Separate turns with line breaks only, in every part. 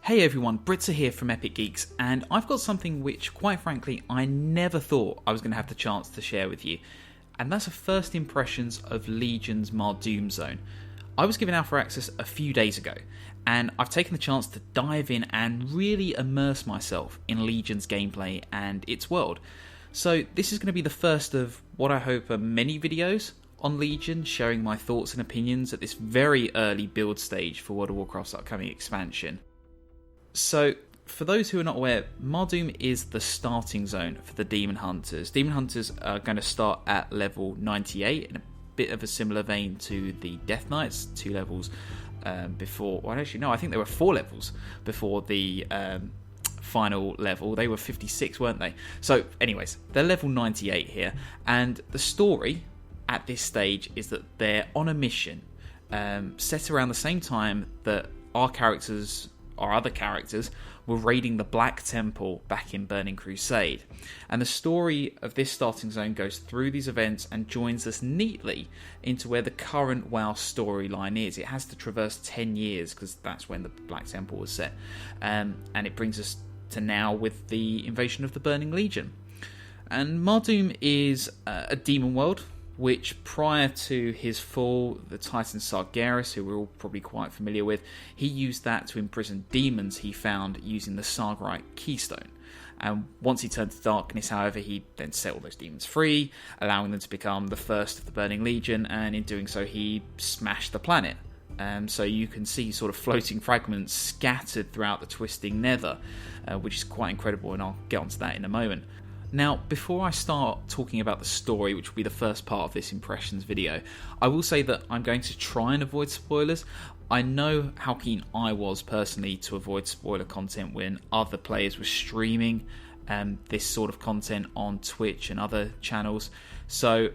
Hey everyone, Britza here from Epic Geeks, and I've got something which, quite frankly, I never thought I was going to have the chance to share with you, and that's a first impressions of Legion's Mardum zone. I was given alpha access a few days ago, and I've taken the chance to dive in and really immerse myself in Legion's gameplay and its world. So this is going to be the first of what I hope are many videos on Legion, sharing my thoughts and opinions at this very early build stage for World of Warcraft's upcoming expansion. So, for those who are not aware, Mardum is the starting zone for the Demonhunters. Demonhunters are going to start at level 98, in a bit of a similar vein to the Death Knights, 2 levels before... Well, actually, no, I think there were 4 levels before the final level. They were 56, weren't they? So, anyways, they're level 98 here, and the story at this stage is that they're on a mission set around the same time that our other characters were raiding the Black Temple back in Burning Crusade. And the story of this starting zone goes through these events and joins us neatly into where the current WoW storyline is. It has to traverse 10 years because that's when the Black Temple was set. And it brings us to now with the invasion of the Burning Legion. And Mardum is a demon world, which prior to his fall, the Titan Sargeras, who we're all probably quite familiar with, he used that to imprison demons he found using the Sargerite Keystone. And once he turned to darkness, however, he then set all those demons free, allowing them to become the first of the Burning Legion, and in doing so he smashed the planet. So you can see sort of floating fragments scattered throughout the twisting nether, which is quite incredible, and I'll get onto that in a moment. Now, before I start talking about the story, which will be the first part of this impressions video, I will say that I'm going to try and avoid spoilers. I know how keen I was personally to avoid spoiler content when other players were streaming this sort of content on Twitch and other channels, so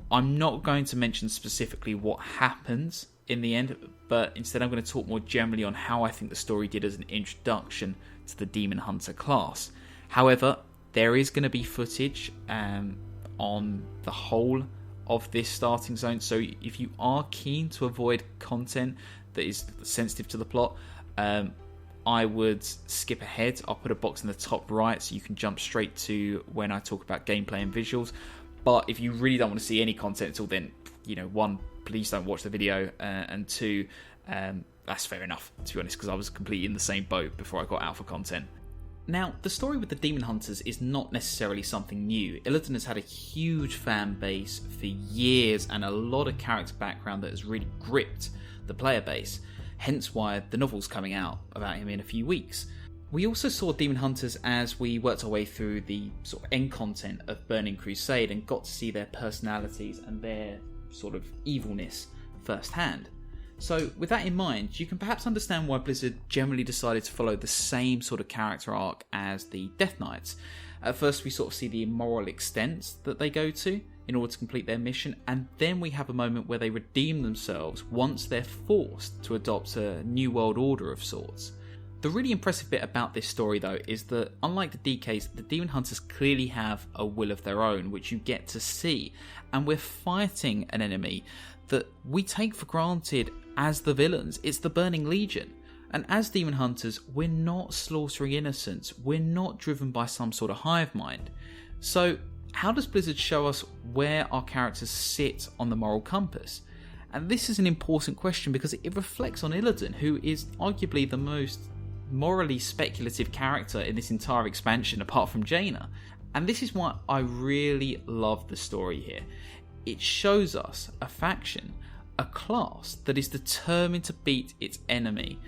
I'm not going to mention specifically what happens in the end, but instead I'm going to talk more generally on how I think the story did as an introduction to the Demonhunter class. However, there is going to be footage on the whole of this starting zone, so if you are keen to avoid content that is sensitive to the plot, I would skip ahead. I'll put a box in the top right so you can jump straight to when I talk about gameplay and visuals. But if you really don't want to see any content at all, then, you know, 1, please don't watch the video, and 2, that's fair enough, to be honest, because I was completely in the same boat before I got alpha content. Now, the story with the Demonhunters is not necessarily something new. Illidan has had a huge fan base for years and a lot of character background that has really gripped the player base, hence why the novel's coming out about him in a few weeks. We also saw Demonhunters as we worked our way through the sort of end content of Burning Crusade and got to see their personalities and their sort of evilness firsthand. So, with that in mind, you can perhaps understand why Blizzard generally decided to follow the same sort of character arc as the Death Knights. At first, we sort of see the immoral extents that they go to in order to complete their mission, and then we have a moment where they redeem themselves once they're forced to adopt a new world order of sorts. The really impressive bit about this story, though, is that unlike the DKs, the Demonhunters clearly have a will of their own, which you get to see, and we're fighting an enemy that we take for granted as the villains. It's the Burning Legion. And as Demonhunters, we're not slaughtering innocents. We're not driven by some sort of hive mind. So, how does Blizzard show us where our characters sit on the moral compass? And this is an important question because it reflects on Illidan, who is arguably the most morally speculative character in this entire expansion apart from Jaina. And this is why I really love the story here. It shows us a faction, a class that is determined to beat its enemy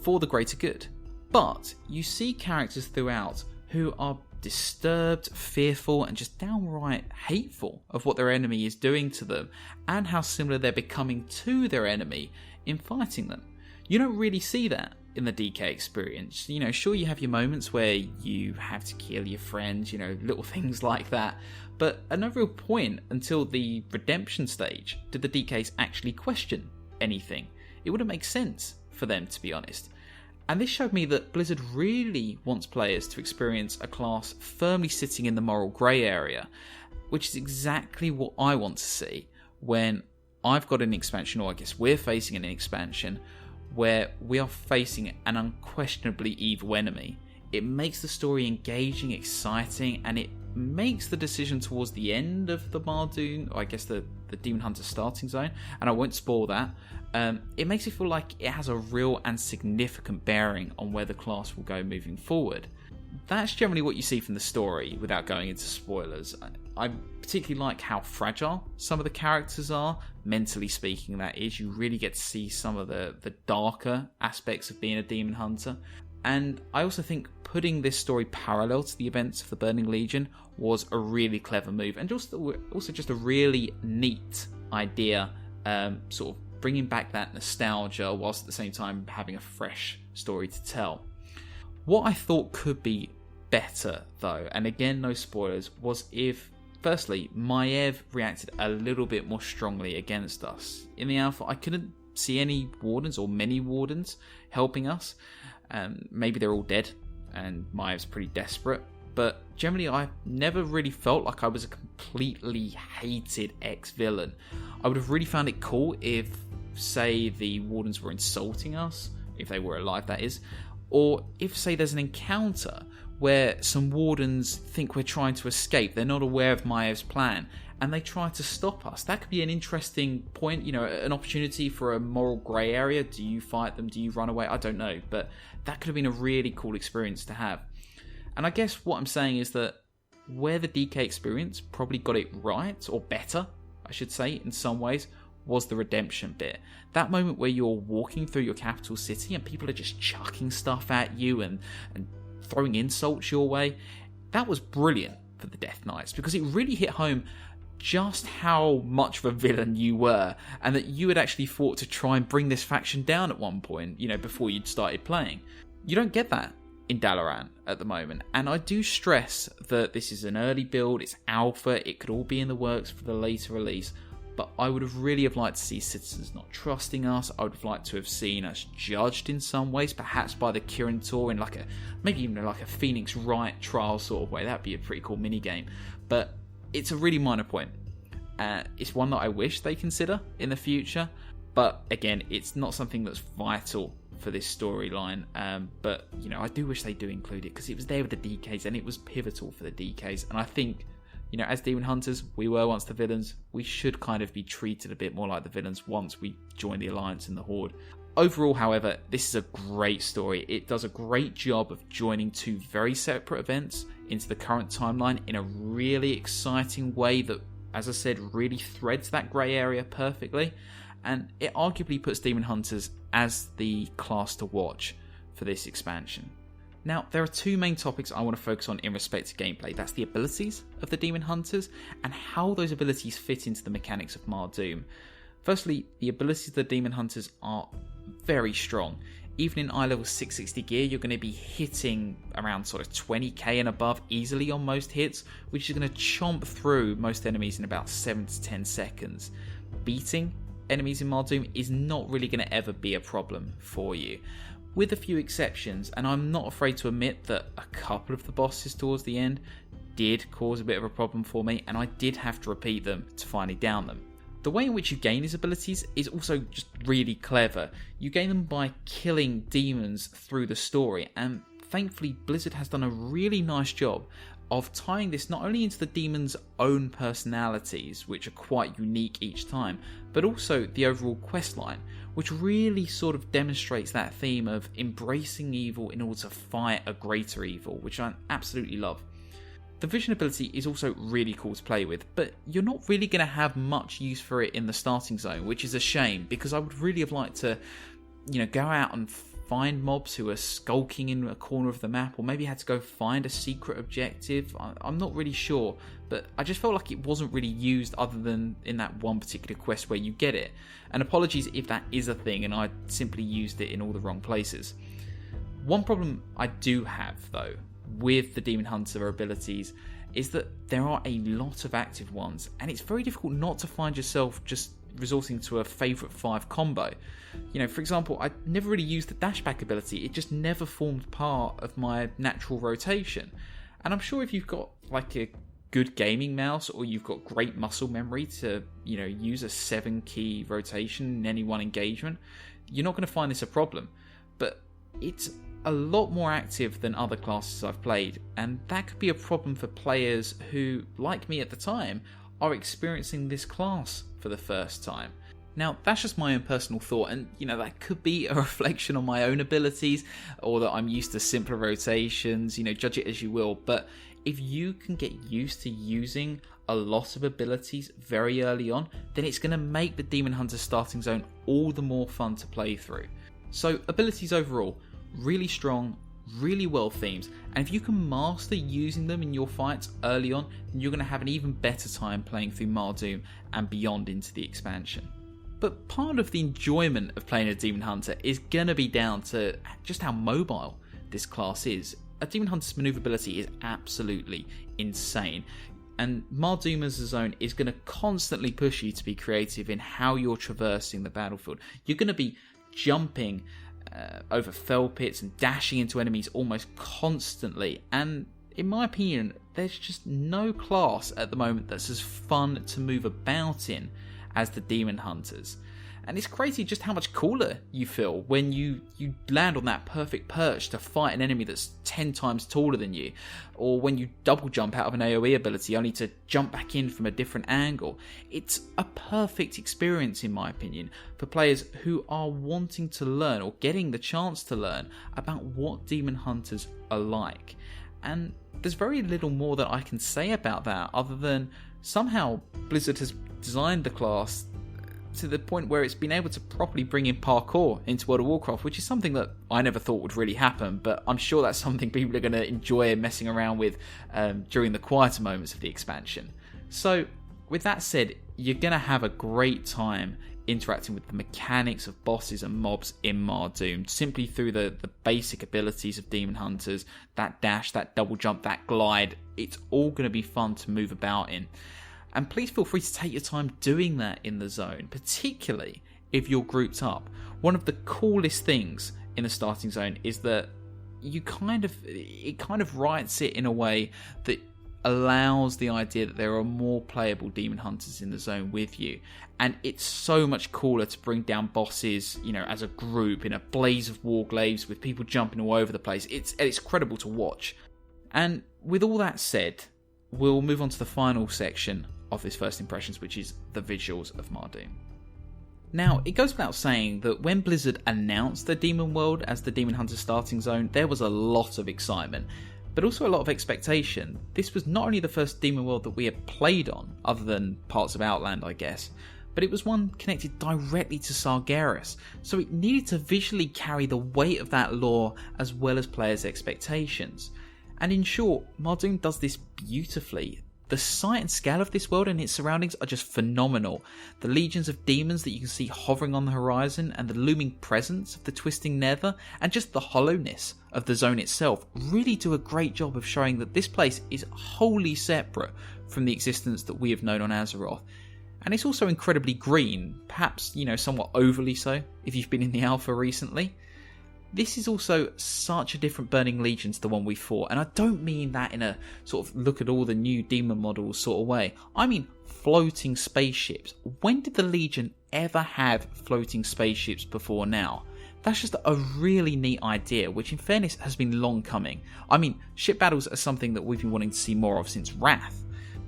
for the greater good. But you see characters throughout who are disturbed, fearful, and just downright hateful of what their enemy is doing to them and how similar they're becoming to their enemy in fighting them. You don't really see that in the DK experience. You know, sure, you have your moments where you have to kill your friends, you know, little things like that, but at no real point until the redemption stage did the DKs actually question anything. It wouldn't make sense for them, to be honest. And this showed me that Blizzard really wants players to experience a class firmly sitting in the moral grey area, which is exactly what I want to see when I've got an expansion, or I guess we're facing an expansion, where we are facing an unquestionably evil enemy. It makes the story engaging, exciting, and it makes the decision towards the end of the Mardum, or I guess the Demonhunter starting zone, and I won't spoil that, it makes it feel like it has a real and significant bearing on where the class will go moving forward. That's generally what you see from the story, without going into spoilers. I particularly like how fragile some of the characters are, mentally speaking that is. You really get to see some of the darker aspects of being a demon hunter. And I also think putting this story parallel to the events of the Burning Legion was a really clever move, and also just a really neat idea, sort of bringing back that nostalgia whilst at the same time having a fresh story to tell. What I thought could be better, though, and again no spoilers, was if, firstly, Maiev reacted a little bit more strongly against us. In the alpha, I couldn't see any wardens or many wardens helping us. Maybe they're all dead and Maiev's pretty desperate, but generally I never really felt like I was a completely hated ex-villain. I would have really found it cool if, say, the wardens were insulting us, if they were alive that is, or if, say, there's an encounter where some wardens think we're trying to escape, they're not aware of Maev's plan, and they try to stop us. That could be an interesting point, an opportunity for a moral grey area. Do you fight them? Do you run away? I don't know, but that could have been a really cool experience to have. And I guess what I'm saying is that where the DK experience probably got it right, or better, I should say, in some ways, was the redemption bit. That moment where you're walking through your capital city and people are just chucking stuff at you and throwing insults your way. That was brilliant for the Death Knights, because it really hit home just how much of a villain you were, and that you had actually fought to try and bring this faction down at one point, before you'd started playing. You don't get that in Dalaran at the moment, and I do stress that this is an early build, it's alpha, it could all be in the works for the later release, but I would have really liked to see citizens not trusting us. I would have liked to have seen us judged in some ways, perhaps by the Kirin Tor in maybe even like a Phoenix Wright trial sort of way. That'd be a pretty cool mini game, but it's a really minor point. It's one that I wish they consider in the future, but again, it's not something that's vital for this storyline. But I do wish they do include it, because it was there with the DKs and it was pivotal for the DKs. And I think, as demon hunters, we were once the villains. We should kind of be treated a bit more like the villains once we join the Alliance and the Horde. Overall, however, this is a great story. It does a great job of joining two very separate events into the current timeline in a really exciting way that, as I said, really threads that grey area perfectly, and it arguably puts Demon Hunters as the class to watch for this expansion. Now, there are two main topics I want to focus on in respect to gameplay. That's the abilities of the Demon Hunters and how those abilities fit into the mechanics of Mardum. Firstly, the abilities of the Demon Hunters are very strong. Even in eye level 660 gear, you're going to be hitting around sort of 20k and above easily on most hits, which is going to chomp through most enemies in about 7 to 10 seconds. Beating enemies in Mardum is not really going to ever be a problem for you, with a few exceptions, and I'm not afraid to admit that a couple of the bosses towards the end did cause a bit of a problem for me, and I did have to repeat them to finally down them. The way in which you gain these abilities is also just really clever. You gain them by killing demons through the story, and thankfully Blizzard has done a really nice job of tying this not only into the demons' own personalities, which are quite unique each time, but also the overall questline, which really sort of demonstrates that theme of embracing evil in order to fight a greater evil, which I absolutely love. The vision ability is also really cool to play with, but you're not really going to have much use for it in the starting zone, which is a shame, because I would really have liked to, go out and find mobs who are skulking in a corner of the map, or maybe had to go find a secret objective. I'm not really sure, but I just felt like it wasn't really used other than in that one particular quest where you get it. And apologies if that is a thing and I simply used it in all the wrong places. One problem I do have, though, with the Demon Hunter abilities is that there are a lot of active ones, and it's very difficult not to find yourself just resorting to a favourite 5 combo. For example, I never really used the dashback ability. It just never formed part of my natural rotation. And I'm sure if you've got like a good gaming mouse, or you've got great muscle memory to, use a 7-key rotation in any one engagement, you're not going to find this a problem. But it's a lot more active than other classes I've played, and that could be a problem for players who, like me at the time, are experiencing this class for the first time. Now, that's just my own personal thought, and that could be a reflection on my own abilities, or that I'm used to simpler rotations, judge it as you will. But if you can get used to using a lot of abilities very early on, then it's going to make the Demonhunter starting zone all the more fun to play through. So, abilities overall, really strong, really well themed, and if you can master using them in your fights early on, then you're going to have an even better time playing through Mardum and beyond into the expansion. But part of the enjoyment of playing a Demonhunter is going to be down to just how mobile this class is. A Demonhunter's maneuverability is absolutely insane, and Mardum as a zone is going to constantly push you to be creative in how you're traversing the battlefield. You're going to be jumping over fell pits and dashing into enemies almost constantly, and in my opinion, there's just no class at the moment that's as fun to move about in as the Demonhunters. And it's crazy just how much cooler you feel when you land on that perfect perch to fight an enemy that's 10 times taller than you, or when you double jump out of an AoE ability only to jump back in from a different angle. It's a perfect experience, in my opinion, for players who are wanting to learn, or getting the chance to learn, about what Demonhunters are like. And there's very little more that I can say about that, other than somehow Blizzard has designed the class to the point where it's been able to properly bring in parkour into World of Warcraft, which is something that I never thought would really happen, but I'm sure that's something people are going to enjoy messing around with during the quieter moments of the expansion. So, with that said, you're going to have a great time interacting with the mechanics of bosses and mobs in Mardum, simply through the basic abilities of Demonhunters, that dash, that double jump, that glide. It's all going to be fun to move about in. And please feel free to take your time doing that in the zone, particularly if you're grouped up. One of the coolest things in the starting zone is that it kind of writes it in a way that allows the idea that there are more playable Demonhunters in the zone with you. And it's so much cooler to bring down bosses, as a group in a blaze of warglaives with people jumping all over the place. It's incredible to watch. And with all that said, we'll move on to the final section of this first impressions, which is the visuals of Mardum. Now, it goes without saying that when Blizzard announced the Demon World as the Demonhunter starting zone, there was a lot of excitement, but also a lot of expectation. This was not only the first Demon World that we had played on, other than parts of Outland, I guess, but it was one connected directly to Sargeras, so it needed to visually carry the weight of that lore as well as players' expectations. And in short, Mardum does this beautifully. The sight and scale of this world and its surroundings are just phenomenal. The legions of demons that you can see hovering on the horizon, and the looming presence of the twisting nether, and just the hollowness of the zone itself really do a great job of showing that this place is wholly separate from the existence that we have known on Azeroth. And it's also incredibly green, perhaps, somewhat overly so if you've been in the alpha recently. This is also such a different Burning Legion to the one we fought, and I don't mean that in a sort of look at all the new demon models sort of way. I mean floating spaceships. When did the Legion ever have floating spaceships before now? That's just a really neat idea, which in fairness has been long coming. I mean, ship battles are something that we've been wanting to see more of since Wrath.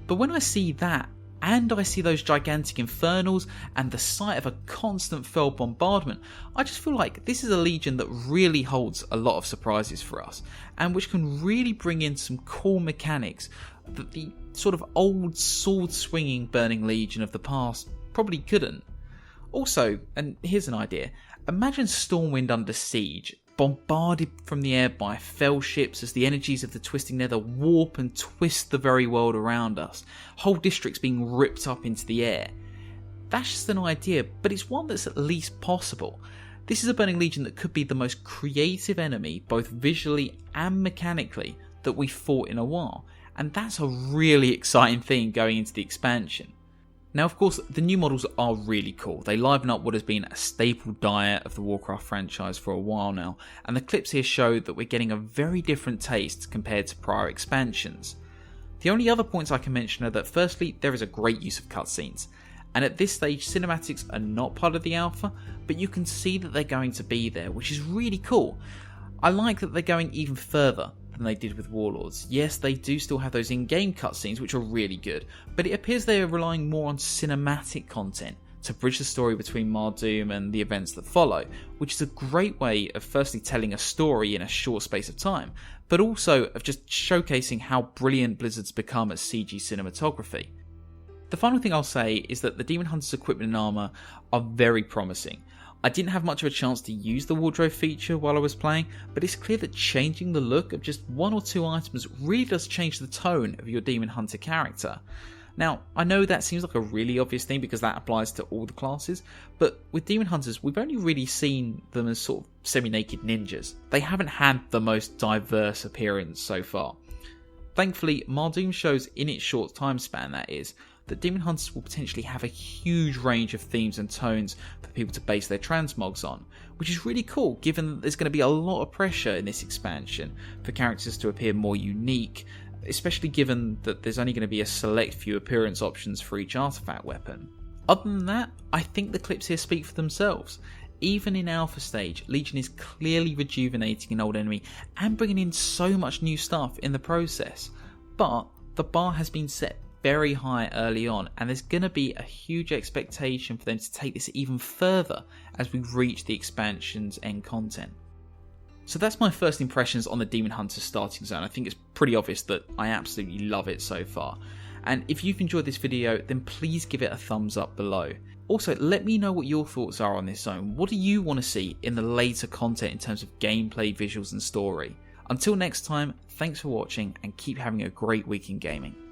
But when I see that, and I see those gigantic infernals and the sight of a constant fell bombardment, I just feel like this is a Legion that really holds a lot of surprises for us, and which can really bring in some cool mechanics that the sort of old sword-swinging Burning Legion of the past probably couldn't. Also, and here's an idea, imagine Stormwind under siege, bombarded from the air by fell ships as the energies of the twisting nether warp and twist the very world around us, whole districts being ripped up into the air. That's just an idea, but it's one that's at least possible. This is a Burning Legion that could be the most creative enemy, both visually and mechanically, that we've fought in a while, and that's a really exciting thing going into the expansion. Now, of course, the new models are really cool. They liven up what has been a staple diet of the Warcraft franchise for a while now, and the clips here show that we're getting a very different taste compared to prior expansions. The only other points I can mention are that firstly, there is a great use of cutscenes, and at this stage cinematics are not part of the alpha, but you can see that they're going to be there, which is really cool. I like that they're going even further than they did with Warlords. Yes, they do still have those in-game cutscenes which are really good, but it appears they are relying more on cinematic content to bridge the story between Mardum and the events that follow, which is a great way of firstly telling a story in a short space of time, but also of just showcasing how brilliant Blizzard's become at CG cinematography. The final thing I'll say is that the Demonhunter's equipment and armour are very promising. I didn't have much of a chance to use the wardrobe feature while I was playing, but it's clear that changing the look of just one or two items really does change the tone of your Demonhunter character. Now, I know that seems like a really obvious thing because that applies to all the classes, but with Demonhunters, we've only really seen them as sort of semi-naked ninjas. They haven't had the most diverse appearance so far. Thankfully, Mardum shows in its short time span, that is, that Demonhunters will potentially have a huge range of themes and tones for people to base their transmogs on, which is really cool given that there's going to be a lot of pressure in this expansion for characters to appear more unique, especially given that there's only going to be a select few appearance options for each artifact weapon. Other than that, I think the clips here speak for themselves. Even in alpha stage, Legion is clearly rejuvenating an old enemy and bringing in so much new stuff in the process. But the bar has been set very high early on, and there's going to be a huge expectation for them to take this even further as we reach the expansion's end content. So that's my first impressions on the Demonhunter starting zone. I think it's pretty obvious that I absolutely love it so far. And if you've enjoyed this video, then please give it a thumbs up below. Also, let me know what your thoughts are on this zone. What do you want to see in the later content in terms of gameplay, visuals and story? Until next time, thanks for watching and keep having a great week in gaming.